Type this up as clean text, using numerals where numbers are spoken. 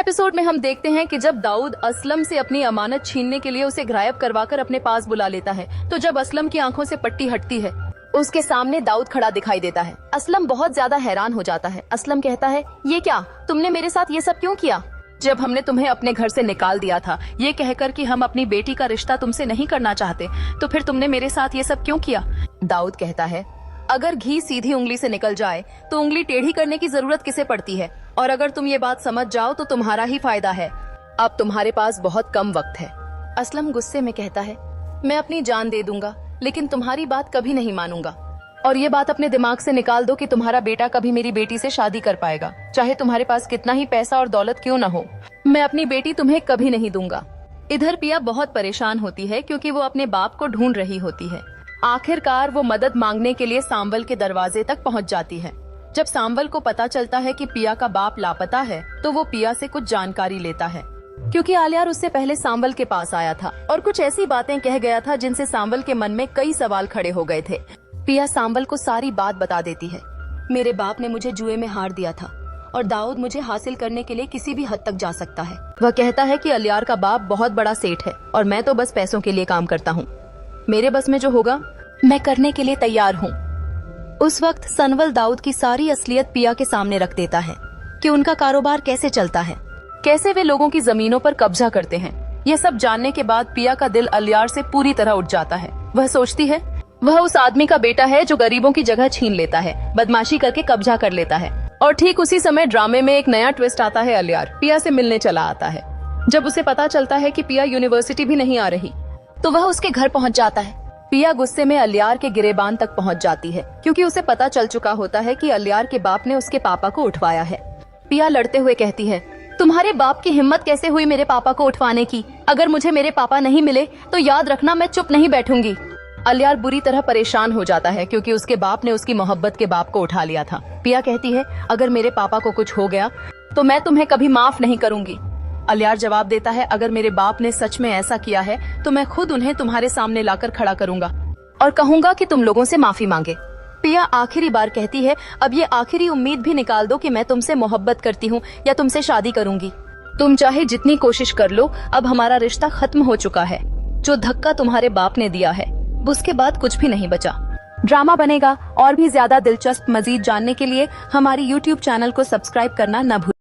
Episode में हम देखते हैं कि जब दाऊद असलम से अपनी अमानत छीनने के लिए उसे गायब करवाकर अपने पास बुला लेता है, तो जब असलम की आंखों से पट्टी हटती है, उसके सामने दाऊद खड़ा दिखाई देता है। असलम बहुत ज्यादा हैरान हो जाता है। असलम कहता है, ये क्या, तुमने मेरे साथ ये सब क्यों किया? जब हमने तुम्हें अपने घर से निकाल दिया था, ये कहकर कि हम अपनी बेटी का रिश्ता तुमसे नहीं करना चाहते, तो फिर तुमने मेरे साथ ये सब क्यों किया? दाऊद कहता है, अगर घी सीधी उंगली से निकल जाए तो उंगली टेढ़ी करने की जरूरत किसे पड़ती है? और अगर तुम ये बात समझ जाओ तो तुम्हारा ही फायदा है। अब तुम्हारे पास बहुत कम वक्त है। असलम गुस्से में कहता है, मैं अपनी जान दे दूंगा, लेकिन तुम्हारी बात कभी नहीं मानूंगा। और ये बात अपने दिमाग से निकाल दो कि तुम्हारा बेटा कभी मेरी बेटी से शादी कर पाएगा, चाहे तुम्हारे पास कितना ही पैसा और दौलत क्यों न हो। मैं अपनी बेटी तुम्हें कभी नहीं दूंगा। इधर पिया बहुत परेशान होती है क्योंकि वो अपने बाप को ढूंढ रही होती है। आखिरकार वो मदद मांगने के लिए सांबल के दरवाजे तक पहुंच जाती है। जब सांबल को पता चलता है कि पिया का बाप लापता है, तो वो पिया से कुछ जानकारी लेता है, क्योंकि आलियार उससे पहले सांबल के पास आया था और कुछ ऐसी बातें कह गया था जिनसे सांबल के मन में कई सवाल खड़े हो गए थे। पिया सांबल को सारी बात बता देती है। मेरे बाप ने मुझे जुए में हार दिया था और दाऊद मुझे हासिल करने के लिए किसी भी हद तक जा सकता है। वह कहता है कि आलियार का बाप बहुत बड़ा सेठ है और मैं तो बस पैसों के लिए काम करता हूँ। मेरे बस में जो होगा मैं करने के लिए तैयार हूँ। उस वक्त सनवल दाऊद की सारी असलियत पिया के सामने रख देता है कि उनका कारोबार कैसे चलता है, कैसे वे लोगों की जमीनों पर कब्जा करते हैं। ये सब जानने के बाद पिया का दिल आलियार से पूरी तरह उठ जाता है। वह सोचती है वह उस आदमी का बेटा है जो गरीबों की जगह छीन लेता है, बदमाशी करके कब्जा कर लेता है। और ठीक उसी समय ड्रामे में एक नया ट्विस्ट आता है। आलियार पिया से मिलने चला आता है। जब उसे पता चलता है कि पिया यूनिवर्सिटी भी नहीं आ रही, तो वह उसके घर पहुंच जाता है। पिया गुस्से में आलियार के गिरेबान तक पहुंच जाती है, क्योंकि उसे पता चल चुका होता है कि आलियार के बाप ने उसके पापा को उठवाया है। पिया लड़ते हुए कहती है, तुम्हारे बाप की हिम्मत कैसे हुई मेरे पापा को उठवाने की? अगर मुझे मेरे पापा नहीं मिले तो याद रखना मैं चुप नहीं बैठूंगी। आलियार बुरी तरह परेशान हो जाता है क्योंकि उसके बाप ने उसकी मोहब्बत के बाप को उठा लिया था। पिया कहती है, अगर मेरे पापा को कुछ हो गया तो मैं तुम्हें कभी माफ नहीं करूंगी। आलियार जवाब देता है, अगर मेरे बाप ने सच में ऐसा किया है तो मैं खुद उन्हें तुम्हारे सामने लाकर खड़ा करूंगा और कहूंगा कि तुम लोगों से माफी मांगे। पिया आखिरी बार कहती है, अब ये आखिरी उम्मीद भी निकाल दो कि मैं तुमसे मोहब्बत करती हूँ या तुमसे शादी करूंगी। तुम चाहे जितनी कोशिश कर लो, अब हमारा रिश्ता खत्म हो चुका है। जो धक्का तुम्हारे बाप ने दिया है, उसके बाद कुछ भी नहीं बचा। ड्रामा बनेगा और भी ज्यादा दिलचस्प मजीद जानने के लिए हमारी YouTube चैनल को सब्सक्राइब करना न भूलें।